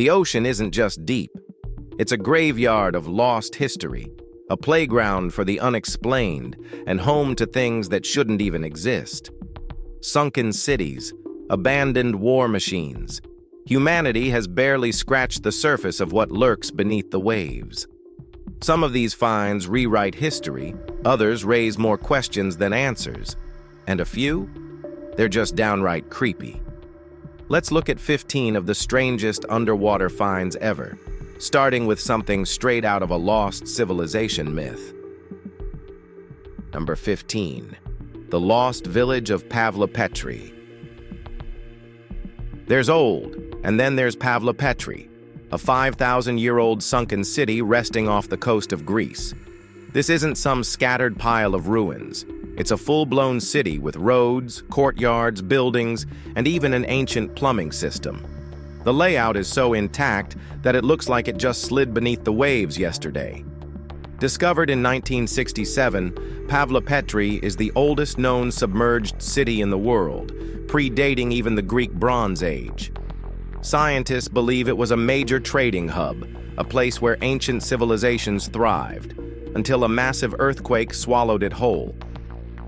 The ocean isn't just deep. It's a graveyard of lost history, a playground for the unexplained, and home to things that shouldn't even exist. Sunken cities, abandoned war machines. Humanity has barely scratched the surface of what lurks beneath the waves. Some of these finds rewrite history, others raise more questions than answers, and a few, they're just downright creepy. Let's look at 15 of the strangest underwater finds ever, starting with something straight out of a lost civilization myth. Number 15. The lost village of Pavlopetri. There's old, and then there's Pavlopetri, a 5,000-year-old sunken city resting off the coast of Greece. This isn't some scattered pile of ruins. It's a full-blown city with roads, courtyards, buildings, and even an ancient plumbing system. The layout is so intact that it looks like it just slid beneath the waves yesterday. Discovered in 1967, Pavlopetri is the oldest known submerged city in the world, predating even the Greek Bronze Age. Scientists believe it was a major trading hub, a place where ancient civilizations thrived, until a massive earthquake swallowed it whole.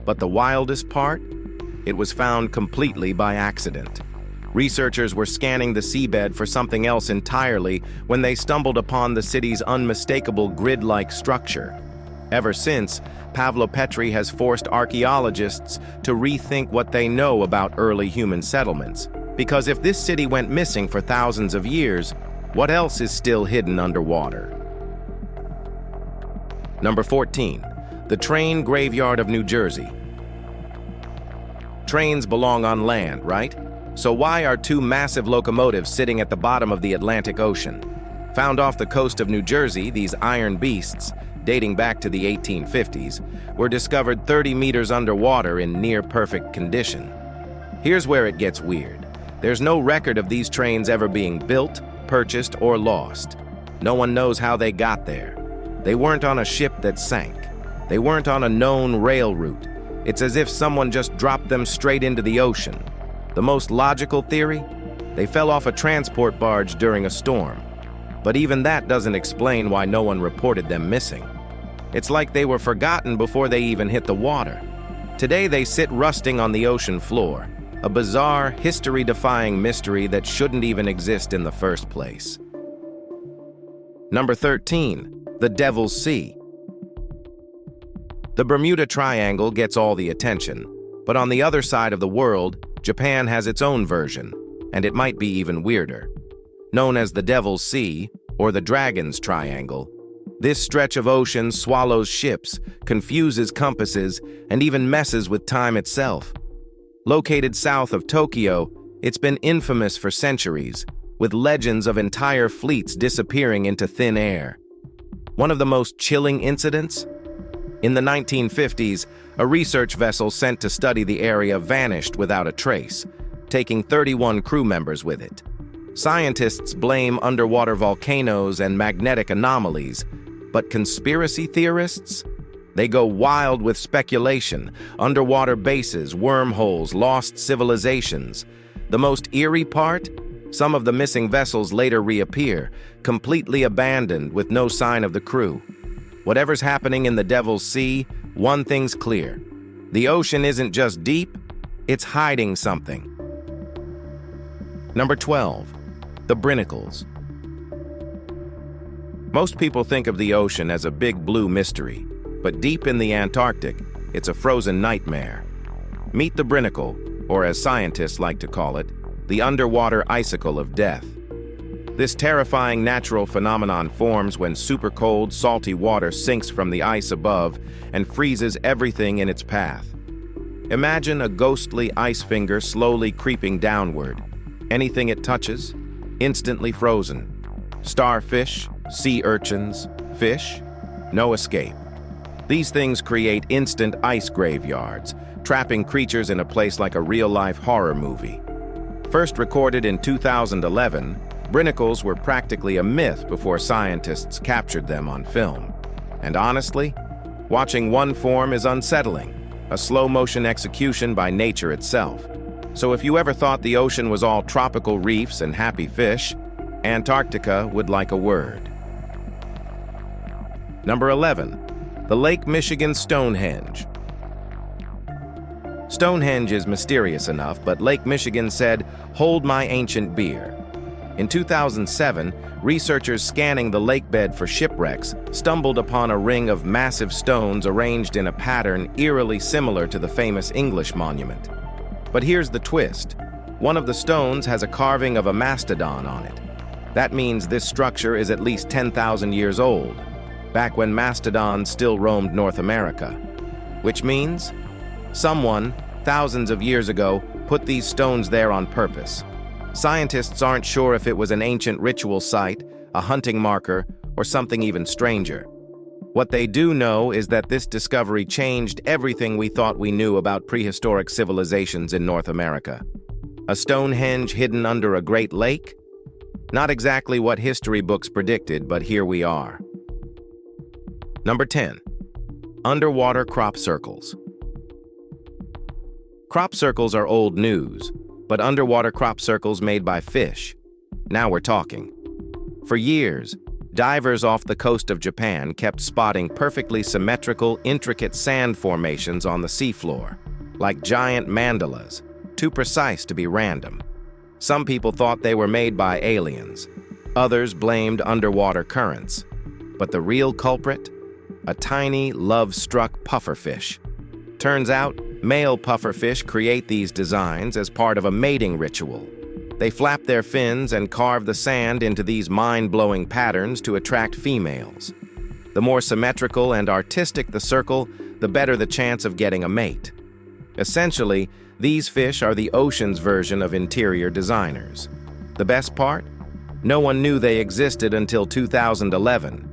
But the wildest part? It was found completely by accident. Researchers were scanning the seabed for something else entirely when they stumbled upon the city's unmistakable grid-like structure. Ever since, Pavlopetri has forced archaeologists to rethink what they know about early human settlements. Because if this city went missing for thousands of years, what else is still hidden underwater? Number 14. The Train Graveyard of New Jersey. Trains belong on land, right? So why are two massive locomotives sitting at the bottom of the Atlantic Ocean? Found off the coast of New Jersey, these iron beasts, dating back to the 1850s, were discovered 30 meters underwater in near-perfect condition. Here's where it gets weird. There's no record of these trains ever being built, purchased, or lost. No one knows how they got there. They weren't on a ship that sank. They weren't on a known rail route. It's as if someone just dropped them straight into the ocean. The most logical theory? They fell off a transport barge during a storm. But even that doesn't explain why no one reported them missing. It's like they were forgotten before they even hit the water. Today they sit rusting on the ocean floor, a bizarre, history-defying mystery that shouldn't even exist in the first place. Number 13. The Devil's Sea. The Bermuda Triangle gets all the attention, but on the other side of the world, Japan has its own version, and it might be even weirder. Known as the Devil's Sea, or the Dragon's Triangle, this stretch of ocean swallows ships, confuses compasses, and even messes with time itself. Located south of Tokyo, it's been infamous for centuries, with legends of entire fleets disappearing into thin air. One of the most chilling incidents? In the 1950s, a research vessel sent to study the area vanished without a trace, taking 31 crew members with it. Scientists blame underwater volcanoes and magnetic anomalies, but conspiracy theorists? They go wild with speculation, underwater bases, wormholes, lost civilizations. The most eerie part? Some of the missing vessels later reappear, completely abandoned with no sign of the crew. Whatever's happening in the Devil's Sea, one thing's clear. The ocean isn't just deep, it's hiding something. Number 12. The Brinicles. Most people think of the ocean as a big blue mystery, but deep in the Antarctic, it's a frozen nightmare. Meet the Brinicle, or as scientists like to call it, the underwater icicle of death. This terrifying natural phenomenon forms when super cold, salty water sinks from the ice above and freezes everything in its path. Imagine a ghostly ice finger slowly creeping downward. Anything it touches, instantly frozen. Starfish, sea urchins, fish, no escape. These things create instant ice graveyards, trapping creatures in a place like a real-life horror movie. First recorded in 2011, Brinicles were practically a myth before scientists captured them on film. And honestly, watching one form is unsettling, a slow-motion execution by nature itself. So if you ever thought the ocean was all tropical reefs and happy fish, Antarctica would like a word. Number 11. The Lake Michigan Stonehenge. Stonehenge is mysterious enough, but Lake Michigan said, "Hold my ancient beer." In 2007, researchers scanning the lakebed for shipwrecks stumbled upon a ring of massive stones arranged in a pattern eerily similar to the famous English monument. But here's the twist. One of the stones has a carving of a mastodon on it. That means this structure is at least 10,000 years old, back when mastodons still roamed North America. Which means someone, thousands of years ago, put these stones there on purpose. Scientists aren't sure if it was an ancient ritual site, a hunting marker, or something even stranger. What they do know is that this discovery changed everything we thought we knew about prehistoric civilizations in North America. A Stonehenge hidden under a Great Lake? Not exactly what history books predicted, but here we are. Number 10. Underwater crop circles. Crop circles are old news, but underwater crop circles made by fish. Now we're talking. For years, divers off the coast of Japan kept spotting perfectly symmetrical, intricate sand formations on the seafloor, like giant mandalas, too precise to be random. Some people thought they were made by aliens. Others blamed underwater currents. But the real culprit? A tiny, love-struck pufferfish. Turns out, male pufferfish create these designs as part of a mating ritual. They flap their fins and carve the sand into these mind-blowing patterns to attract females. The more symmetrical and artistic the circle, the better the chance of getting a mate. Essentially, these fish are the ocean's version of interior designers. The best part? No one knew they existed until 2011.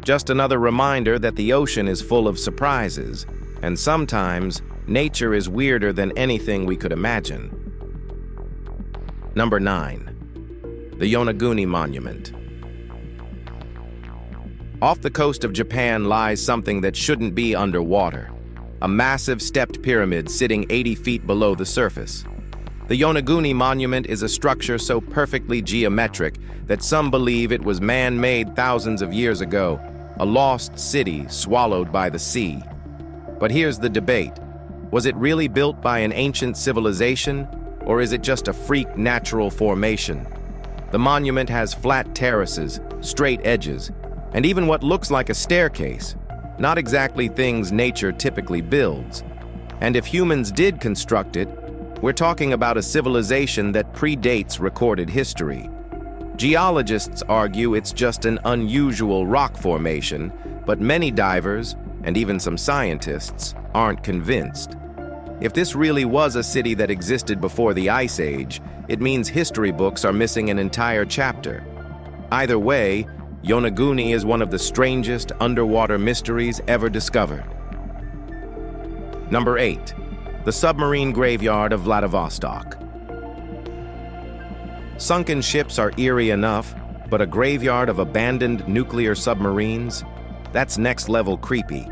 Just another reminder that the ocean is full of surprises, and sometimes nature is weirder than anything we could imagine. Number 9. The Yonaguni Monument. Off the coast of Japan lies something that shouldn't be underwater. A massive stepped pyramid sitting 80 feet below the surface. The Yonaguni Monument is a structure so perfectly geometric that some believe it was man-made thousands of years ago, a lost city swallowed by the sea. But here's the debate. Was it really built by an ancient civilization, or is it just a freak natural formation? The monument has flat terraces, straight edges, and even what looks like a staircase, not exactly things nature typically builds. And if humans did construct it, we're talking about a civilization that predates recorded history. Geologists argue it's just an unusual rock formation, but many divers, and even some scientists, aren't convinced. If this really was a city that existed before the Ice Age, it means history books are missing an entire chapter. Either way, Yonaguni is one of the strangest underwater mysteries ever discovered. Number 8. The Submarine Graveyard of Vladivostok. Sunken ships are eerie enough, but a graveyard of abandoned nuclear submarines? That's next-level creepy.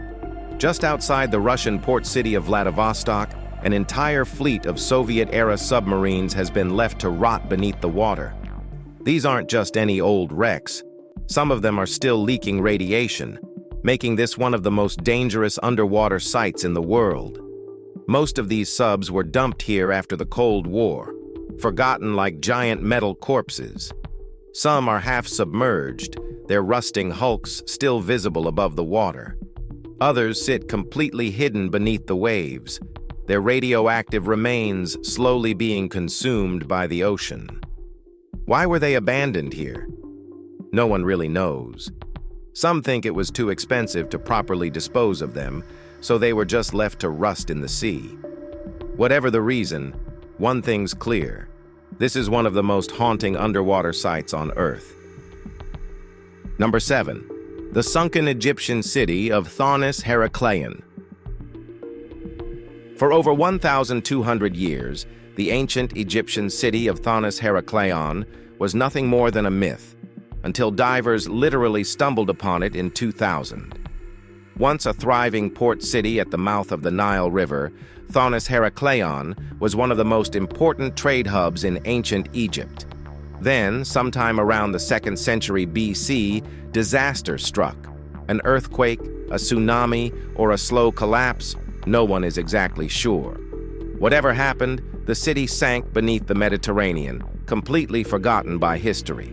Just outside the Russian port city of Vladivostok, an entire fleet of Soviet-era submarines has been left to rot beneath the water. These aren't just any old wrecks. Some of them are still leaking radiation, making this one of the most dangerous underwater sites in the world. Most of these subs were dumped here after the Cold War, forgotten like giant metal corpses. Some are half submerged, their rusting hulks still visible above the water. Others sit completely hidden beneath the waves, their radioactive remains slowly being consumed by the ocean. Why were they abandoned here? No one really knows. Some think it was too expensive to properly dispose of them, so they were just left to rust in the sea. Whatever the reason, one thing's clear. This is one of the most haunting underwater sites on Earth. Number 7. The sunken Egyptian city of Thonis Heracleion. For over 1,200 years, the ancient Egyptian city of Thonis Heracleion was nothing more than a myth, until divers literally stumbled upon it in 2000. Once a thriving port city at the mouth of the Nile River, Thonis Heracleion was one of the most important trade hubs in ancient Egypt. Then, sometime around the 2nd century BC, disaster struck. An earthquake, a tsunami, or a slow collapse, no one is exactly sure. Whatever happened, the city sank beneath the Mediterranean, completely forgotten by history.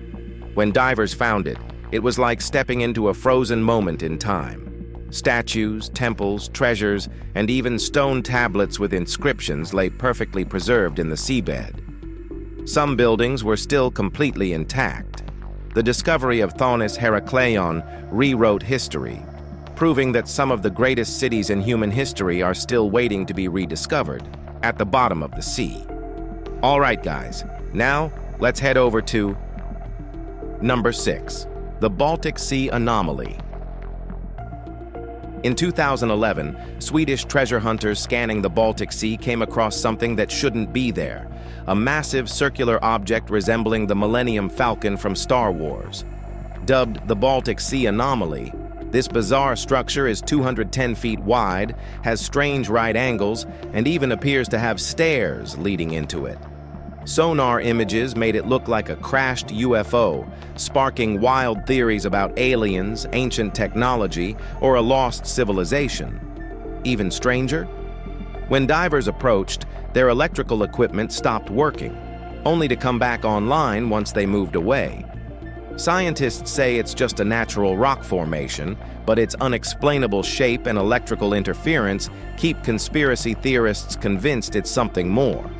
When divers found it, it was like stepping into a frozen moment in time. Statues, temples, treasures, and even stone tablets with inscriptions lay perfectly preserved in the seabed. Some buildings were still completely intact. The discovery of Thonis Herakleion rewrote history, proving that some of the greatest cities in human history are still waiting to be rediscovered at the bottom of the sea. All right, guys, now let's head over to number 6, the Baltic Sea anomaly. In 2011, Swedish treasure hunters scanning the Baltic Sea came across something that shouldn't be there, a massive circular object resembling the Millennium Falcon from Star Wars. Dubbed the Baltic Sea anomaly, this bizarre structure is 210 feet wide, has strange right angles, and even appears to have stairs leading into it. Sonar images made it look like a crashed UFO, sparking wild theories about aliens, ancient technology, or a lost civilization. Even stranger? When divers approached, their electrical equipment stopped working, only to come back online once they moved away. Scientists say it's just a natural rock formation, but its unexplainable shape and electrical interference keep conspiracy theorists convinced it's something more.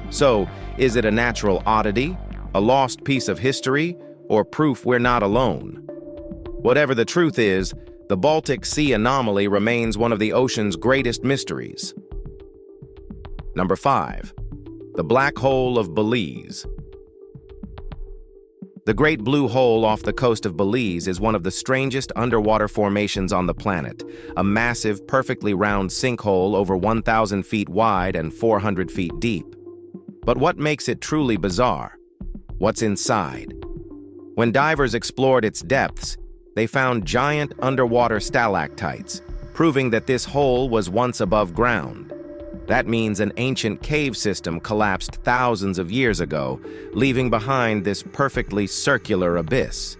So, is it a natural oddity, a lost piece of history, or proof we're not alone? Whatever the truth is, the Baltic Sea anomaly remains one of the ocean's greatest mysteries. Number 5. The Black Hole of Belize. The Great Blue Hole off the coast of Belize is one of the strangest underwater formations on the planet, a massive, perfectly round sinkhole over 1,000 feet wide and 400 feet deep. But what makes it truly bizarre? What's inside? When divers explored its depths, they found giant underwater stalactites, proving that this hole was once above ground. That means an ancient cave system collapsed thousands of years ago, leaving behind this perfectly circular abyss.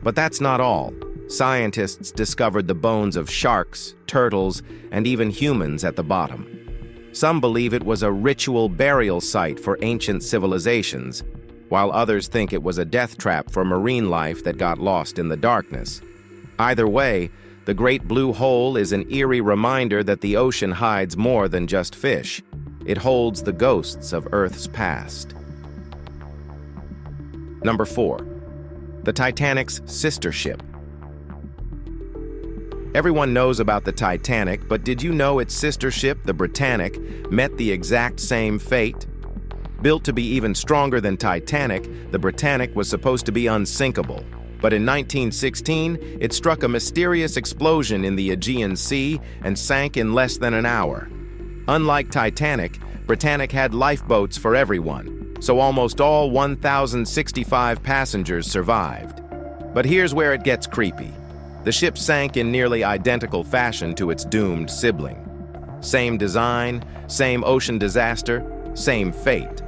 But that's not all. Scientists discovered the bones of sharks, turtles, and even humans at the bottom. Some believe it was a ritual burial site for ancient civilizations, while others think it was a death trap for marine life that got lost in the darkness. Either way, the Great Blue Hole is an eerie reminder that the ocean hides more than just fish. It holds the ghosts of Earth's past. Number 4. The Titanic's sister ship. Everyone knows about the Titanic, but did you know its sister ship, the Britannic, met the exact same fate? Built to be even stronger than Titanic, the Britannic was supposed to be unsinkable. But in 1916, it struck a mysterious explosion in the Aegean Sea and sank in less than an hour. Unlike Titanic, Britannic had lifeboats for everyone, so almost all 1,065 passengers survived. But here's where it gets creepy. The ship sank in nearly identical fashion to its doomed sibling. Same design, same ocean disaster, same fate.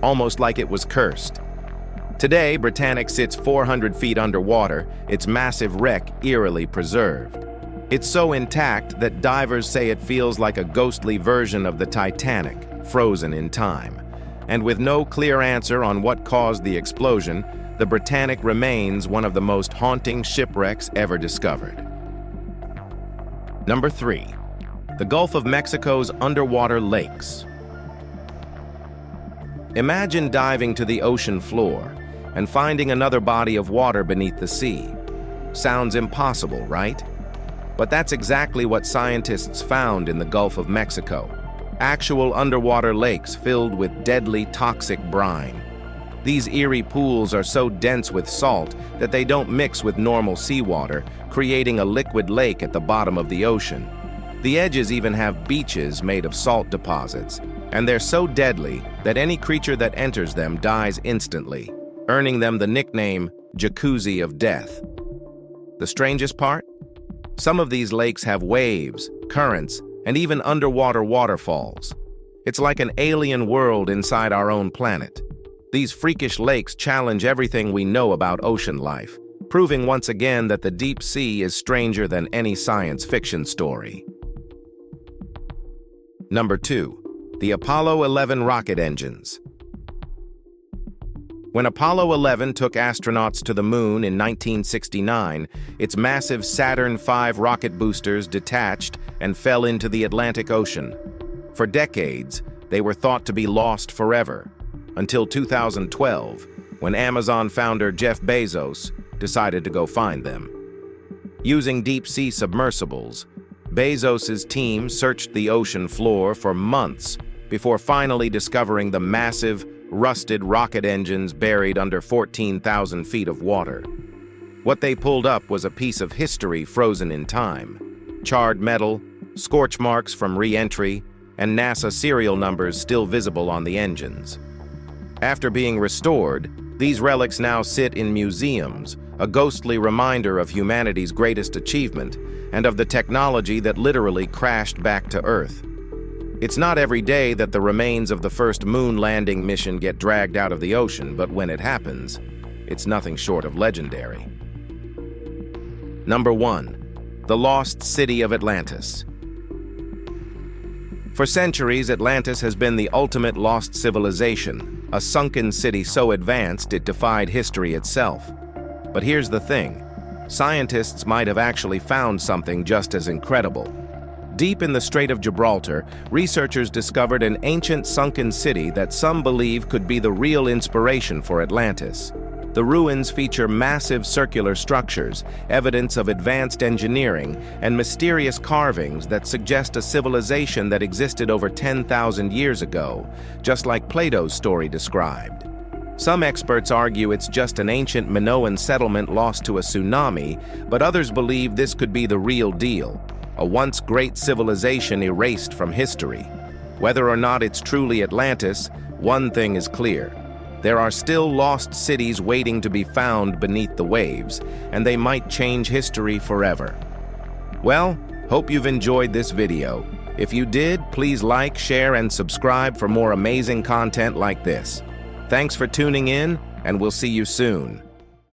Almost like it was cursed. Today, Britannic sits 400 feet underwater, its massive wreck eerily preserved. It's so intact that divers say it feels like a ghostly version of the Titanic, frozen in time. And with no clear answer on what caused the explosion, the Britannic remains one of the most haunting shipwrecks ever discovered. Number 3. The Gulf of Mexico's underwater lakes. Imagine diving to the ocean floor and finding another body of water beneath the sea. Sounds impossible, right? But that's exactly what scientists found in the Gulf of Mexico. Actual underwater lakes filled with deadly toxic brine. These eerie pools are so dense with salt that they don't mix with normal seawater, creating a liquid lake at the bottom of the ocean. The edges even have beaches made of salt deposits, and they're so deadly that any creature that enters them dies instantly, earning them the nickname Jacuzzi of Death. The strangest part? Some of these lakes have waves, currents, and even underwater waterfalls. It's like an alien world inside our own planet. These freakish lakes challenge everything we know about ocean life, proving once again that the deep sea is stranger than any science fiction story. Number 2. The Apollo 11 rocket engines. When Apollo 11 took astronauts to the moon in 1969, its massive Saturn V rocket boosters detached and fell into the Atlantic Ocean. For decades, they were thought to be lost forever, until 2012, when Amazon founder Jeff Bezos decided to go find them. Using deep-sea submersibles, Bezos's team searched the ocean floor for months before finally discovering the massive, rusted rocket engines buried under 14,000 feet of water. What they pulled up was a piece of history frozen in time: charred metal, scorch marks from re-entry, and NASA serial numbers still visible on the engines. After being restored, these relics now sit in museums, a ghostly reminder of humanity's greatest achievement and of the technology that literally crashed back to Earth. It's not every day that the remains of the first moon landing mission get dragged out of the ocean, but when it happens, it's nothing short of legendary. Number 1. The Lost City of Atlantis. For centuries, Atlantis has been the ultimate lost civilization, a sunken city so advanced it defied history itself. But here's the thing: scientists might have actually found something just as incredible. Deep in the Strait of Gibraltar, researchers discovered an ancient sunken city that some believe could be the real inspiration for Atlantis. The ruins feature massive circular structures, evidence of advanced engineering, and mysterious carvings that suggest a civilization that existed over 10,000 years ago, just like Plato's story described. Some experts argue it's just an ancient Minoan settlement lost to a tsunami, but others believe this could be the real deal, a once great civilization erased from history. Whether or not it's truly Atlantis, one thing is clear: there are still lost cities waiting to be found beneath the waves, and they might change history forever. Well, hope you've enjoyed this video. If you did, please like, share, and subscribe for more amazing content like this. Thanks for tuning in, and we'll see you soon.